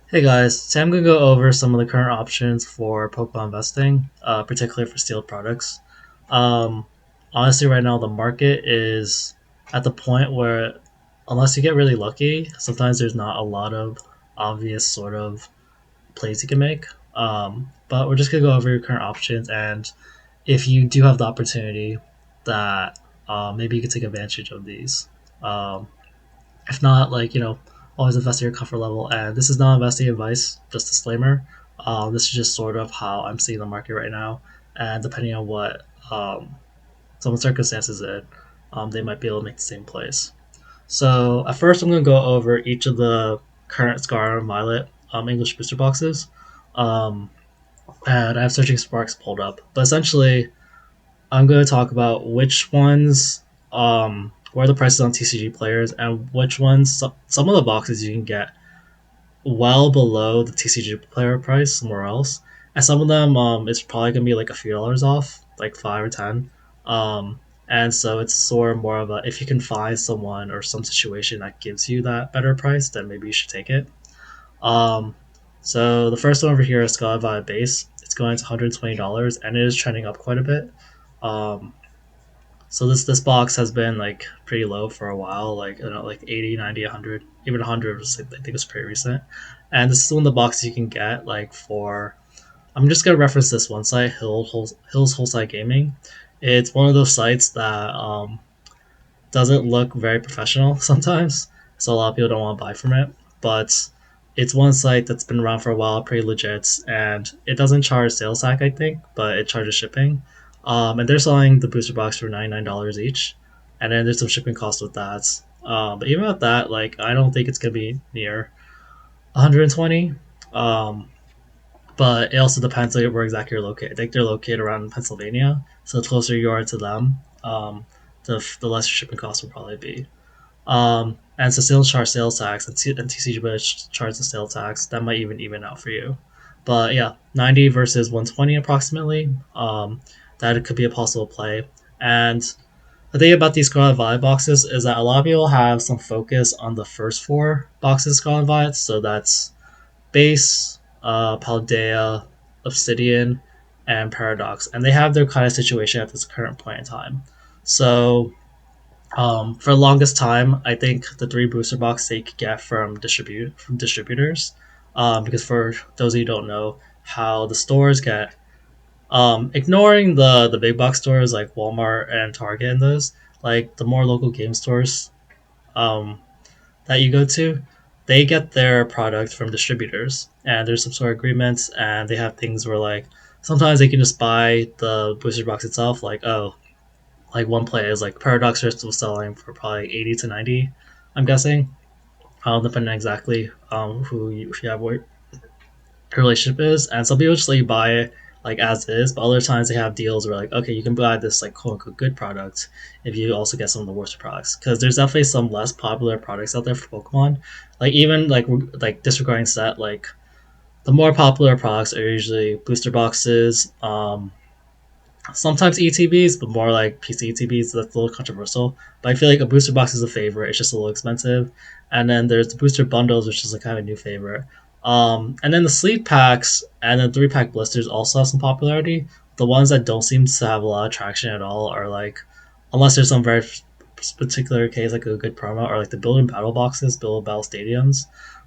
Hey guys, so I'm gonna go over some of the current options for Pokemon investing, particularly for sealed products. Um, Honestly, right now the market is at the point where, unless you get really lucky, sometimes there's not a lot of obvious sort of plays you can make. But we're just gonna go over your current options, and if you do have the opportunity, that maybe you can take advantage of these. Um, if not, always invest at your comfort level. And this is not investing advice, just disclaimer. This is just sort of how I'm seeing the market right now. And depending on what some circumstances in, they might be able to make the same plays. So at first, I'm going to go over each of the current Scar and Violet English booster boxes. Um, and I have Searching Sparks pulled up. But essentially, I'm going to talk about which ones, what are the prices on TCG players, and which ones, some of the boxes you can get well below the TCG player price somewhere else. And some of them, it's probably going to be like a few dollars off, like 5 or 10. Um, and so it's sort of more of a, if you can find someone or some situation that gives you that better price, then maybe you should take it. Um, so the first one over here is Scarlet Violet Base. It's going to $120 and it is trending up quite a bit. Um, so this box has been like pretty low for a while, like like 80, 90, 100, even 100 was I think was pretty recent. And this is one of the boxes you can get like for. I'm just gonna reference this one site, Hills Wholesale Gaming. It's one of those sites that doesn't look very professional sometimes, so a lot of people don't want to buy from it. But it's one site that's been around for a while, pretty legit, and it doesn't charge sales tax, I think, but it charges shipping. And they're selling the booster box for $99 each, and then there's some shipping costs with that. But even at that, like I don't think it's gonna be near 120. Um, but it also depends on where exactly you're located. I think they're located around Pennsylvania, so the closer you are to them, the less your shipping costs will probably be. And so still charge sales tax and TCG charge the sales tax. That might even out for you. But yeah, 90 versus 120 approximately. That could be a possible play. And the thing about these Scarlet Violet boxes is that a lot of people have some focus on the first four boxes Scarlet Violet. So that's Base, Paldea, Obsidian, and Paradox. And they have their kind of situation at this current point in time. So for the longest time, I think the three booster box they could get from distributors, because for those of you who don't know how the stores get, ignoring the big box stores like Walmart and Target and those, like the more local game stores um, that you go to, they get their product from distributors, and there's some sort of agreements, and they have things where like sometimes they can just buy the booster box itself, like oh like one play is like Paradox are still selling for probably 80 to 90, I'm guessing. Depending on exactly if you have what your relationship is. And some people just let you buy it like as is, but other times they have deals where like, okay, you can buy this like quote unquote good product if you also get some of the worst products. Because there's definitely some less popular products out there for Pokemon. Like even like disregarding set, like the more popular products are usually booster boxes, sometimes ETBs, but more like PC ETBs. So that's a little controversial. But I feel like a booster box is a favorite. It's just a little expensive. And then there's the booster bundles, which is a kind of new favorite. And then the sleeve packs and then 3 pack blisters also have some popularity. The ones that don't seem to have a lot of traction at all are like, unless there's some very particular case, like a good promo, or like the build and battle boxes, build and battle stadiums.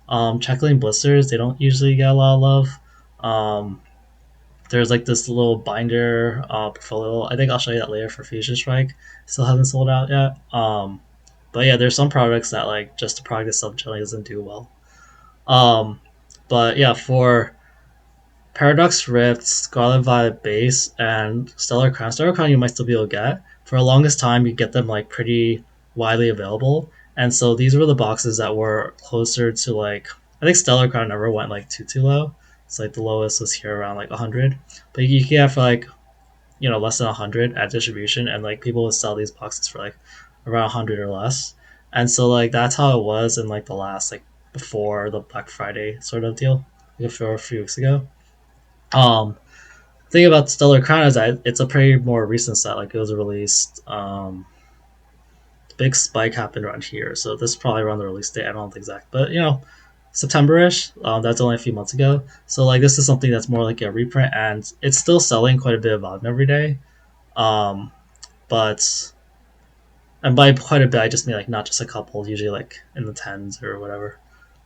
Checkling blisters, they don't usually get a lot of love. Um, there's like this little binder portfolio. I think I'll show you that later for Fusion Strike. Still hasn't sold out yet. But yeah, there's some products that like just the product itself generally doesn't do well. Um, but yeah, for Paradox Rift, Scarlet Violet Base, and Stellar Crown, you might still be able to get. For the longest time, you get them like pretty widely available, and so these were the boxes that were closer to like I think Stellar Crown never went like too low. It's like the lowest was here around like 100, but you can get for like less than 100 at distribution, and like people would sell these boxes for like around 100 or less, and so like that's how it was in like the last like before the Black Friday sort of deal, like for a few weeks ago. Um, thing about Stellar Crown is that it's a pretty more recent set. Like it was released. The big spike happened around here, so this is probably around the release date. I don't know the exact, but September-ish. That's only a few months ago. So like this is something that's more like a reprint, and it's still selling quite a bit of volume every day. Um, but and by quite a bit, I just mean like not just a couple, usually like in the tens or whatever.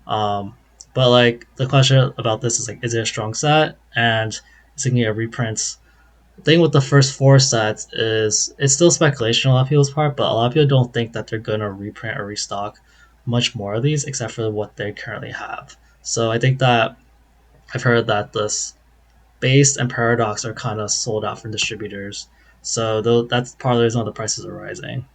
Um, but like the question about this is like, is it a strong set? And is it gonna get reprints? The thing with the first four sets is it's still speculation on a lot of people's part, but a lot of people don't think that they're gonna reprint or restock much more of these except for what they currently have. So I think that I've heard that this base and paradox are kind of sold out from distributors. So that's part of the reason why the prices are rising.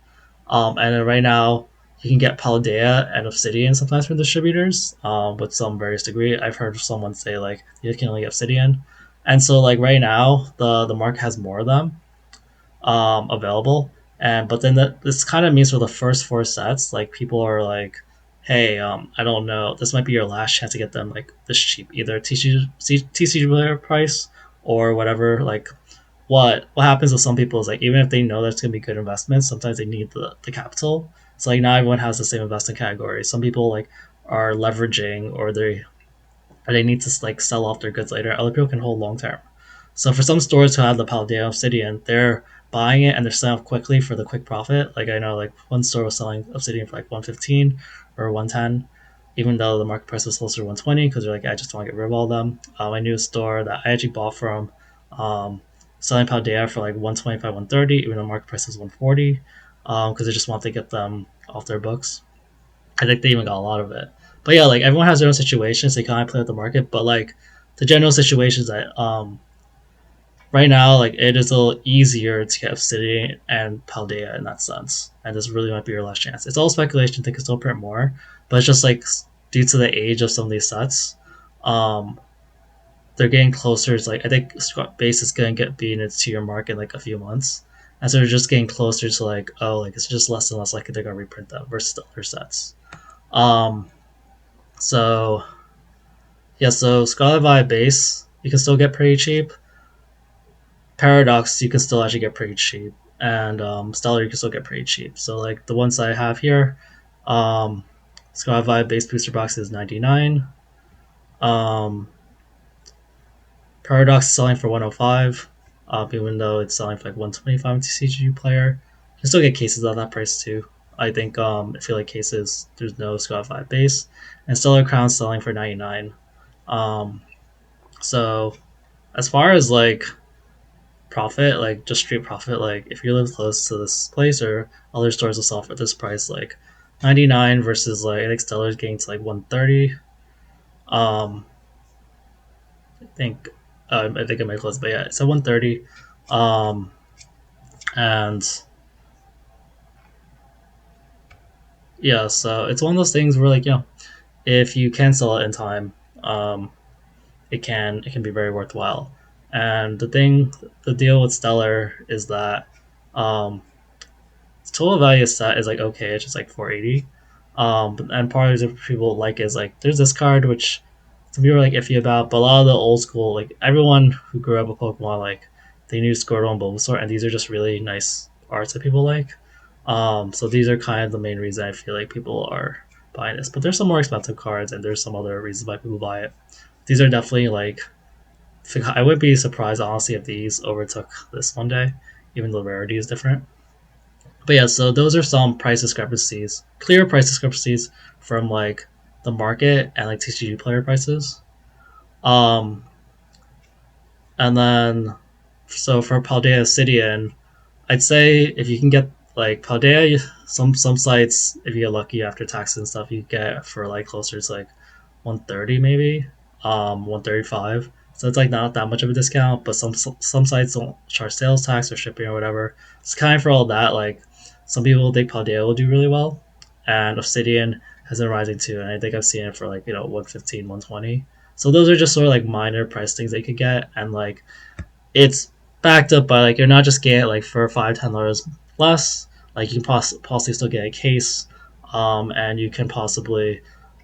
And then right now, you can get Paldea and Obsidian sometimes from distributors with some various degree. I've heard someone say like you can only get Obsidian, and so like right now the market has more of them available. And but then this kind of means for the first four sets, like people are like, hey, I don't know, this might be your last chance to get them like this cheap, either TCG price or whatever. Like what happens with some people is like even if they know that's gonna be good investments, sometimes they need the capital. So like not everyone has the same investment category. Some people like are leveraging or they need to like sell off their goods later. Other people can hold long term. So for some stores who have the Paldea Obsidian, they're buying it and they're selling off quickly for the quick profit. Like I know like one store was selling Obsidian for like 115 or 110, even though the market price was closer to 120 because they're like, I just want to get rid of all of them. I knew a store that I actually bought from um, selling Paldea for like 125, 130, even though market price was 140 because they just want to get them off their books. I think they even got a lot of it. But yeah, like everyone has their own situations. They kind of play with the market, but like the general situation is that right now, like it is a little easier to get Obsidian and Paldea in that sense, and this really might be your last chance. It's all speculation; they could still print more, but it's just like due to the age of some of these sets, um, they're getting closer. It's like I think base is gonna get be in its 2 year mark in like a few months, and so they're just getting closer to like like it's just less and less likely they're gonna reprint them versus the other sets. Um, so yeah, so Scarlet Violet base you can still get pretty cheap. Paradox you can still actually get pretty cheap, and Stellar you can still get pretty cheap. So like the ones I have here, um, Scarlet Violet base booster box is 99. Um, Paradox is selling for 105, even though it's selling for like 125 to CGU player. You can still get cases at that price too. I think I feel like cases there's no Scarlet Violet base, and Stellar Crown selling for 99. Um, so as far as like profit, like just street profit, like if you live close to this place or other stores will sell for this price, like 99 versus like I think Stellar's getting to like 130. Um, I think I think it might close, but yeah, it's at 130. Um, and yeah, so it's one of those things where like if you can sell it in time, um, it can be very worthwhile. And the deal with Stellar is that um, total value set is like okay, it's just like 480. And part of the people like is like there's this card which some people are like iffy about, but a lot of the old school like everyone who grew up with Pokemon like they knew Squirtle and Bulbasaur, and these are just really nice arts that people like. So these are kind of the main reason I feel like people are buying this. But there's some more expensive cards, and there's some other reasons why people buy it. These are definitely like I would be surprised honestly if these overtook this one day, even though the rarity is different. But yeah, so those are some price discrepancies, clear price discrepancies from like the market and like TCG player prices. Um, and then so for Paldea Obsidian, I'd say if you can get like Paldea, some sites if you get lucky after taxes and stuff, you get for like closer to like 130 maybe, 135. So it's like not that much of a discount, but some sites don't charge sales tax or shipping or whatever. It's kind of for all that. Like some people think Paldea will do really well, and Obsidian has been rising too. And I think I've seen it for like 115, 120. So those are just sort of like minor price things that you could get, and like it's backed up by like you're not just getting it like for $5-10 less. Like you can possibly still get a case, and you can possibly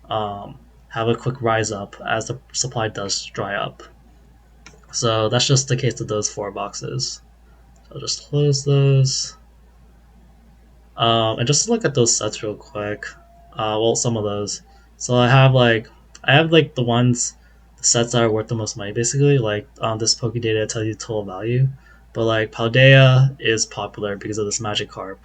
have a quick rise up as the supply does dry up. So that's just the case of those four boxes. So I'll just close those. And just look at those sets real quick. Well, some of those. So I have like I have like the sets that are worth the most money, basically. Like this Poké Data tells you total value, but like Paldea is popular because of this Magikarp.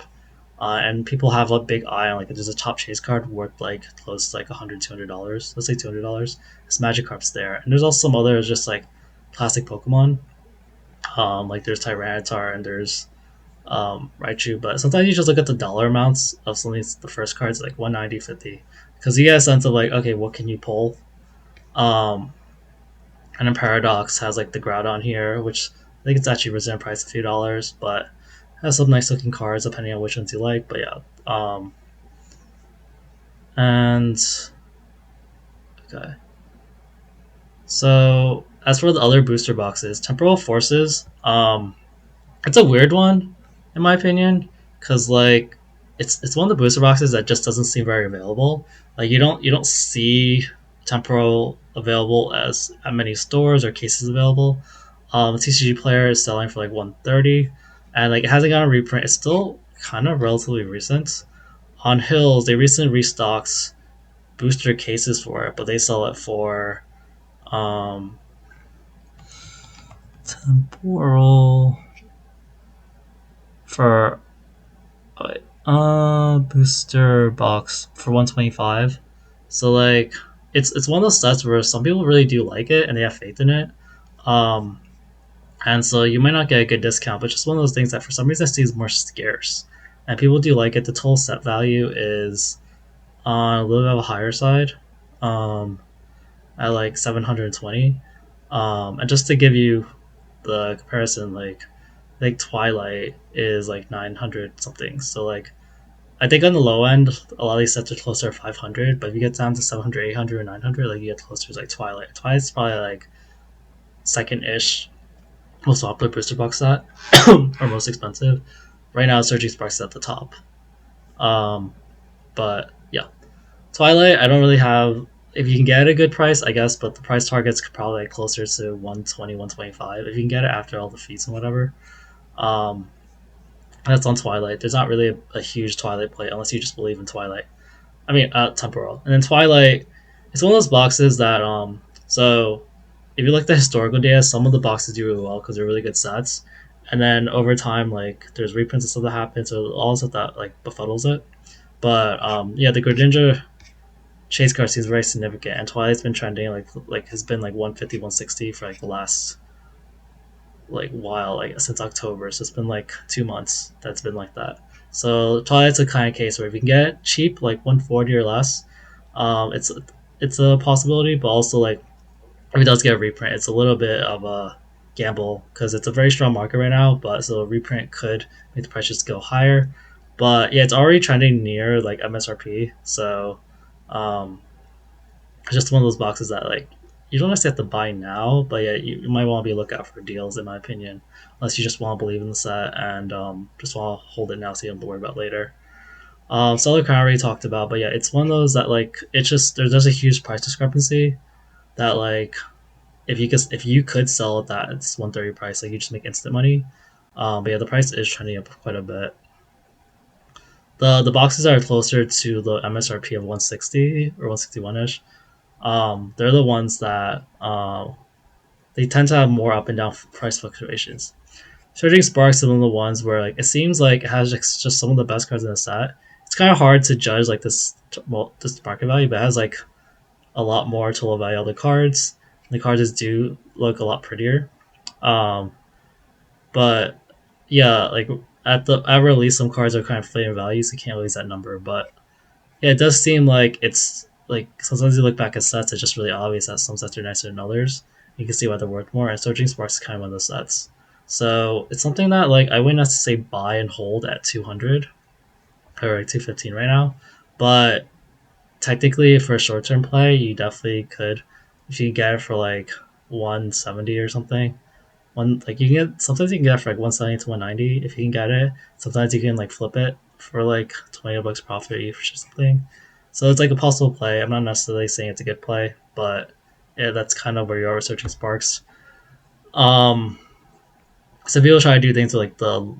And people have a big eye on like there's a top chase card worth like close to like 100 $200. Let's say $200. This Magikarp's there, and there's also some others just like classic Pokemon. Like there's Tyranitar and there's Raichu, but sometimes you just look at the dollar amounts of some of these, the first cards like 190, 50, because you get a sense of like, okay, what can you pull? Um, and then Paradox has like the Groudon here, which I think it's actually risen in price a few dollars, but has some nice looking cards depending on which ones you like. But yeah, and okay. So as for the other booster boxes, Temporal Forces, it's a weird one, in my opinion, because like it's one of the booster boxes that just doesn't seem very available. Like you don't see temporal available as at many stores or cases available. TCG player is selling for like 130, and like it hasn't gotten a reprint. It's still kind of relatively recent. On Hills, they recently restocked booster cases for it, but they sell it for um temporal for booster box for 125. So like it's one of those sets where some people really do like it and they have faith in it. Um and so you might not get a good discount, but just one of those things that for some reason seems more scarce. And people do like it. The total set value is on a little bit of a higher side. Um at like 720. And just to give you the comparison, like Twilight is like 900 something. So like I think on the low end, a lot of these sets are closer to 500, but if you get down to 700, 800, or 900, like you get closer to like Twilight. Twilight's probably like second ish most popular booster box set, or most expensive. Right now, Surging Sparks is at the top. Um, but yeah, Twilight, I don't really have. If you can get a good price, I guess, but the price target's probably like closer to 120, 125. If you can get it after all the fees and whatever. Um, that's on Twilight. There's not really a huge Twilight play unless you just believe in Twilight. I mean, temporal. And then Twilight, it's one of those boxes that So if you look at the historical data, some of the boxes do really well because they're really good sets. And then over time, like there's reprints and stuff that happen, so all stuff that like befuddles it. But yeah, the Greninja chase card seems very significant, and Twilight's been trending like has been like 150, 160 for like the last like while like since October. So it's been like 2 months that's been like that. So Twilight's a kind of case where if you can get it cheap, like 140 or less, it's a possibility. But also like if it does get a reprint, it's a little bit of a gamble because it's a very strong market right now. But so a reprint could make the price just go higher. But yeah, it's already trending near like MSRP. So um, it's just one of those boxes that like you don't necessarily have to buy now, but yeah, you might want to be a lookout for deals, in my opinion, unless you just want to believe in the set and just want to hold it now so you don't have to worry about later. Solar Crown already talked about, but yeah, it's one of those that like it's just there's a huge price discrepancy that like if you could sell it that it's 130 price, like you just make instant money. But yeah, the price is trending up quite a bit. The boxes are closer to the MSRP of 160 or 161 ish. They're the ones that they tend to have more up and down price fluctuations. Surging Sparks is one of the ones where like it seems like it has just some of the best cards in the set. It's kind of hard to judge like this market value, but it has like a lot more total value of the cards. The cards just do look a lot prettier. Um, but yeah, like at release, some cards are kind of inflating value, so you can't release that number. But yeah, it does seem like it's like sometimes you look back at sets, it's just really obvious that some sets are nicer than others. You can see why they're worth more, and Surging Sparks is kind of one of those sets. So it's something that like I wouldn't necessarily buy and hold at 200 or like 215 right now, but technically for a short term play, you definitely could if you get it for like 170 or something. One like you can get sometimes you can get it for like 170 to 190 if you can get it. Sometimes you can like flip it for like 20 bucks profit each or something. So it's like a possible play. I'm not necessarily saying it's a good play, but yeah, that's kind of where you are Searching Sparks. Um, so people try to do things with like the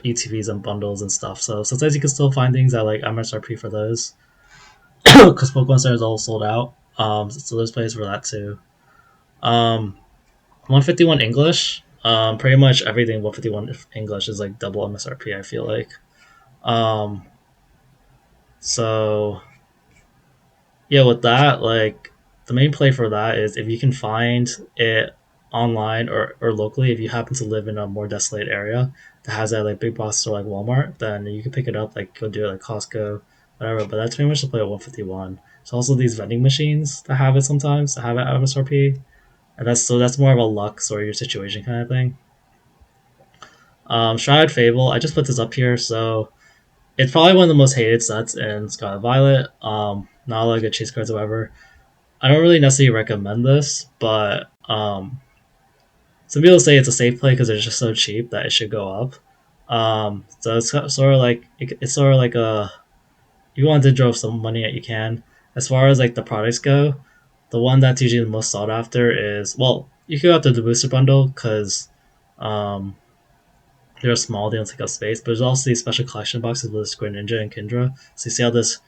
ETVs and bundles and stuff. So sometimes you can still find things at like MSRP for those because Pokemon Center is all sold out. So there's plays for that too. 151 English. Pretty much everything 151 English is like double MSRP. I feel like. Um, so yeah, with that, like the main play for that is if you can find it online or locally, if you happen to live in a more desolate area that has a like big box store like Walmart, then you can pick it up, like go do it like Costco, whatever. But that's pretty much the play at 151. So also these vending machines that have it sometimes that have it at MSRP, and that's more of a luck or your situation kind of thing. Shroud Fable, I just put this up here, so it's probably one of the most hated sets in Scarlet Violet. Not a lot of good chase cards, however. I don't really necessarily recommend this, but some people say it's a safe play because it's just so cheap that it should go up. So it's sort of like it's sort of like a if you want to draw some money that you can. As far as like the products go, the one that's usually the most sought after is well, you can go after the booster bundle because um, they're small, they don't take up space. But there's also these special collection boxes with Greninja and Kindra. So you see how this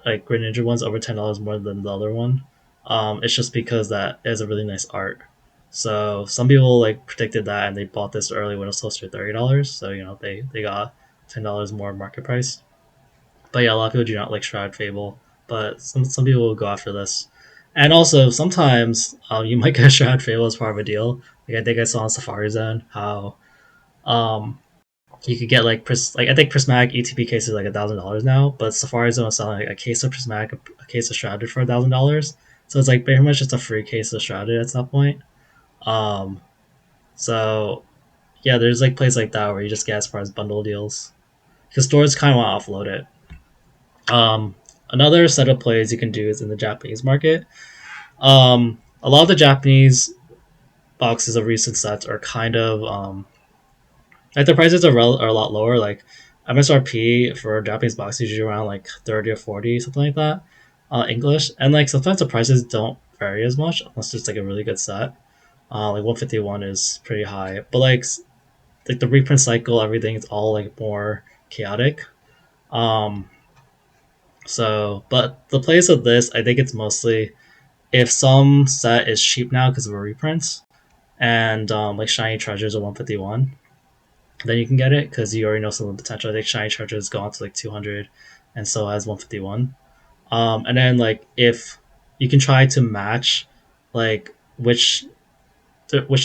like Greninja one's over $10 more than the other one. It's just because that is a really nice art. So some people like predicted that and they bought this early when it was closer to $30. So they got $10 more market price. But yeah, a lot of people do not like Shroud Fable, but some people will go after this. And also sometimes you might get Shroud Fable as part of a deal. Like I think I saw on Safari Zone how um, you could get like I think prismatic ETB case is like $1,000 now, but Safari Zone is selling like a case of prismatic, a case of shrouded for $1,000. So it's like pretty much just a free case of shrouded at that point. Um, so yeah, there's like places like that where you just get as far as bundle deals because stores kind of want to offload it. Another set of plays you can do is in the Japanese market. A lot of the Japanese boxes of recent sets are kind of like the prices are a lot lower. Like MSRP for Japanese box is usually around like 30 or 40, something like that. English and like sometimes the prices don't vary as much unless it's like a really good set. Like 151 is pretty high, but like the reprint cycle, everything is all like more chaotic. Um, but the place of this, I think it's mostly if some set is cheap now because of a reprint, and like shiny treasures are 151, then you can get it because you already know some of the potential. I think shiny treasure has gone to like 200, and so has 151. And then like if you can try to match like which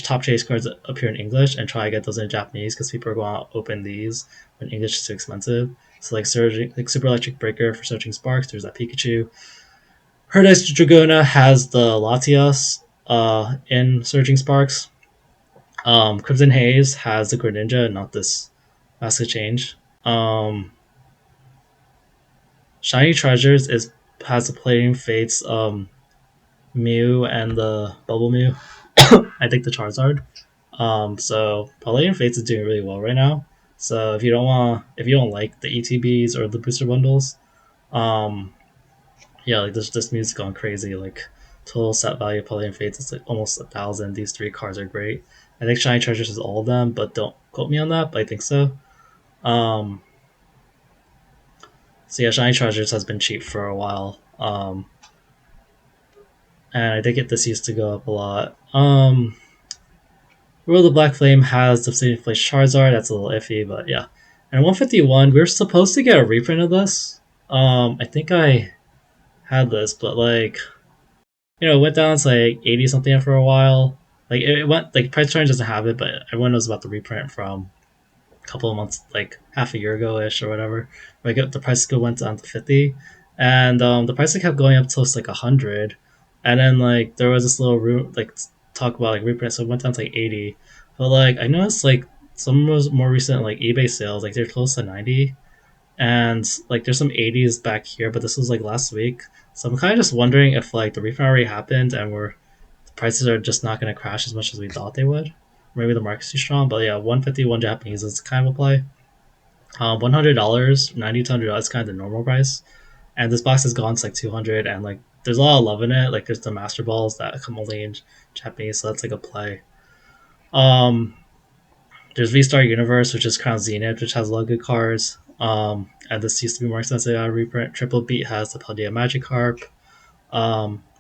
top chase cards appear in English and try to get those in Japanese because people are going to open these when English is too expensive. So like Super Electric Breaker for Searching Sparks. There's that Pikachu. Herdice Dragona has the Latias in Surging Sparks. Crimson Haze has the Greninja, not this Mask Change. Um, Shiny Treasures is has the Playing Fates Mew and the Bubble Mew. I think the Charizard. So Palladium Fates is doing really well right now. So if you don't like the ETBs or the booster bundles, um, yeah, like this music's gone crazy. Like total set value of Palladium Fates is like almost 1,000. These three cards are great. I think Shiny Treasures is all of them, but don't quote me on that. But I think so. Um, so yeah, Shiny Treasures has been cheap for a while. And I think this used to go up a lot. Rule of the Black Flame has the Obsidian Flash Charizard. That's a little iffy, but yeah. And 151, we are supposed to get a reprint of this. I think I had this, but like, it went down to like 80 something for a while. Like it went like Price Challenge doesn't have it, but everyone knows about the reprint from a couple of months, like half a year ago ish or whatever. Like the price went down to 50, and the price kept going up to like 100, and then like there was this little room like talk about like reprint, so it went down to like 80. But like I noticed like some of those more recent like eBay sales, like they're close to 90, and like there's some 80s back here, but this was like last week. So I'm kind of just wondering if like the refund already happened and the prices are just not going to crash as much as we thought they would. Maybe the market's too strong, but yeah, 151 Japanese is kind of a play. $100, 90 to $100 is kind of the normal price, and this box has gone to like 200, and like there's a lot of love in it. Like there's the Master Balls that come only in Japanese, so that's like a play. Um, there's V-Star Universe, which is Crown Zenith, which has a lot of good cards. And this used to be more expensive out of reprint. Triple Beat has the Paldea Magikarp.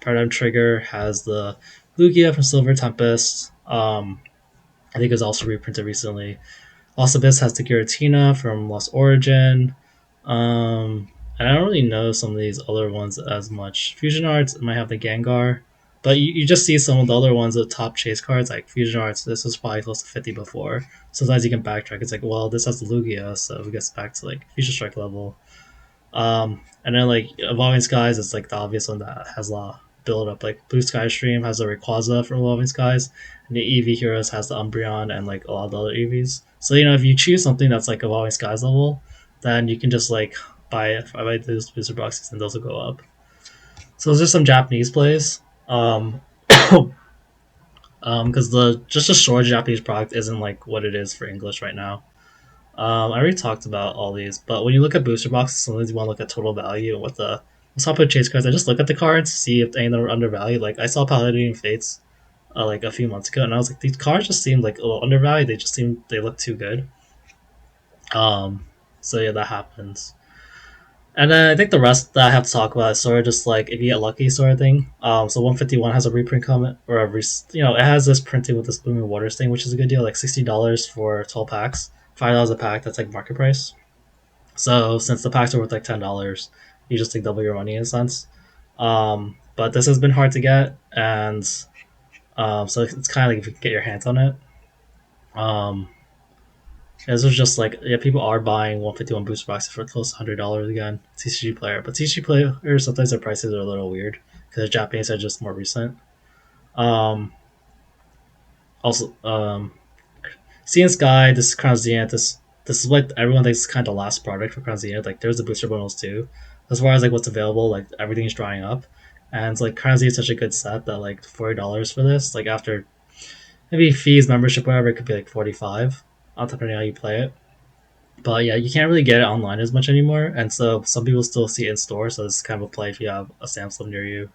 Paradigm Trigger has the Lugia from Silver Tempest. I think it was also reprinted recently. Lost Abyss has the Giratina from Lost Origin. And I don't really know some of these other ones as much. Fusion Arts might have the Gengar, but you just see some of the other ones, the top chase cards, like Fusion Arts. This was probably close to 50 before. Sometimes you can backtrack. It's like, well, this has the Lugia, so it gets back to like Fusion Strike level. And then like Evolving Skies is like the obvious one that has a lot of build up. Like Blue Sky Stream has the Rayquaza from Evolving Skies, and the EV Heroes has the Umbreon and like a lot of the other EVs. So if you choose something that's like Evolving Skies level, then you can just like buy those booster boxes and those will go up. So those are some Japanese plays. Because the just a short Japanese product isn't like what it is for English right now. I already talked about all these, but when you look at booster boxes, sometimes you want to look at total value and what the top of chase cards. I just look at the cards, see if any of them are undervalued. Like I saw Paladin Fates like a few months ago, and I was like, these cards just seemed like a little undervalued. They look too good. Um, so yeah, that happens. And then I think the rest that I have to talk about is sort of just like if you get lucky sort of thing. So 151 has a reprint comment or it has this printing with this blooming waters thing, which is a good deal, like $60 for 12 packs, $5 a pack. That's like market price. So since the packs are worth like $10, you just like double your money in a sense. But this has been hard to get, and so it's kind of like if you can get your hands on it. Um, this was just like people are buying 151 booster boxes for close to $100 again. TCG player, but TCG player sometimes their prices are a little weird because the Japanese are just more recent. Um, also, Seeing Sky, this is Crown Zenith. This is what everyone thinks is kind of the last product for Crown Zenith. Like there's the booster bundles too. As far as like what's available, like everything's drying up, and it's like Crown Zenith is such a good set that like $40 for this. Like after maybe fees, membership, whatever, it could be like 45, depending on how you play it. But yeah, you can't really get it online as much anymore, and so some people still see it in store. So it's kind of a play if you have a Samsung near you.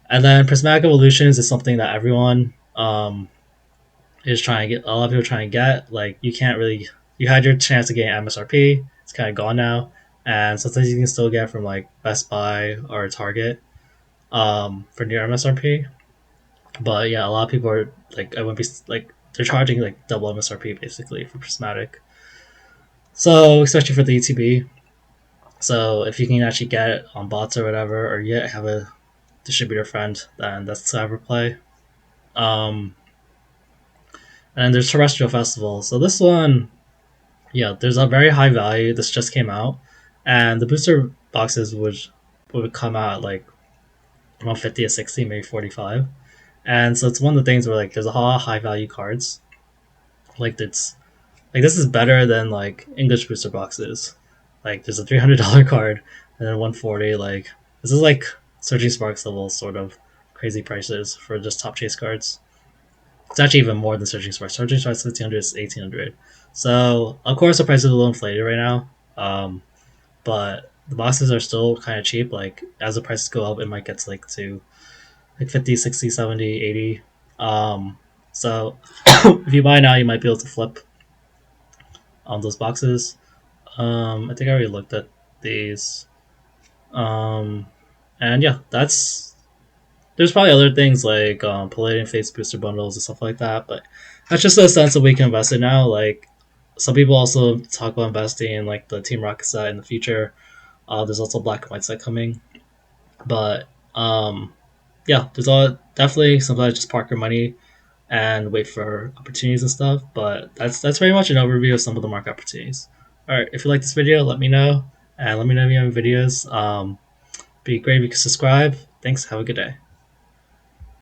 And then Prismatic Evolutions is something that everyone is trying to get. A lot of people are trying to get. Like you can't really. You had your chance to get MSRP. It's kind of gone now, and sometimes you can still get from like Best Buy or Target for near MSRP. But yeah, a lot of people are like, I wouldn't be like they're charging like double MSRP basically for Prismatic. So especially for the ETB. So if you can actually get it on bots or whatever, or yet have a distributor friend, then that's the ever play. Um, and there's Terrestrial Festival. So this one, yeah, there's a very high value. This just came out, and the booster boxes would come out at like around 50 to 60, maybe 45. And so it's one of the things where like there's a lot of high value cards. Like it's like this is better than like English booster boxes. Like there's a $300 card and then 140. Like this is like Searching Sparks level sort of crazy prices for just top chase cards. It's actually even more than Searching Sparks. Searching Sparks 1500 is 1800. So of course the price is a little inflated right now. But the boxes are still kind of cheap. Like as the prices go up, it might get to like 50, 60, 70, 80. So if you buy now, you might be able to flip on those boxes. I think I already looked at these. Um, and yeah, that's there's probably other things like Palladium Face booster bundles and stuff like that, but that's just a sense that we can invest in now. Like some people also talk about investing in like the Team Rocket set in the future. There's also Black and White set coming, but yeah, there's all definitely sometimes just park your money and wait for opportunities and stuff. But that's very much an overview of some of the market opportunities. All right, if you like this video, let me know, and let me know if you have videos. Be great if you can subscribe. Thanks. Have a good day.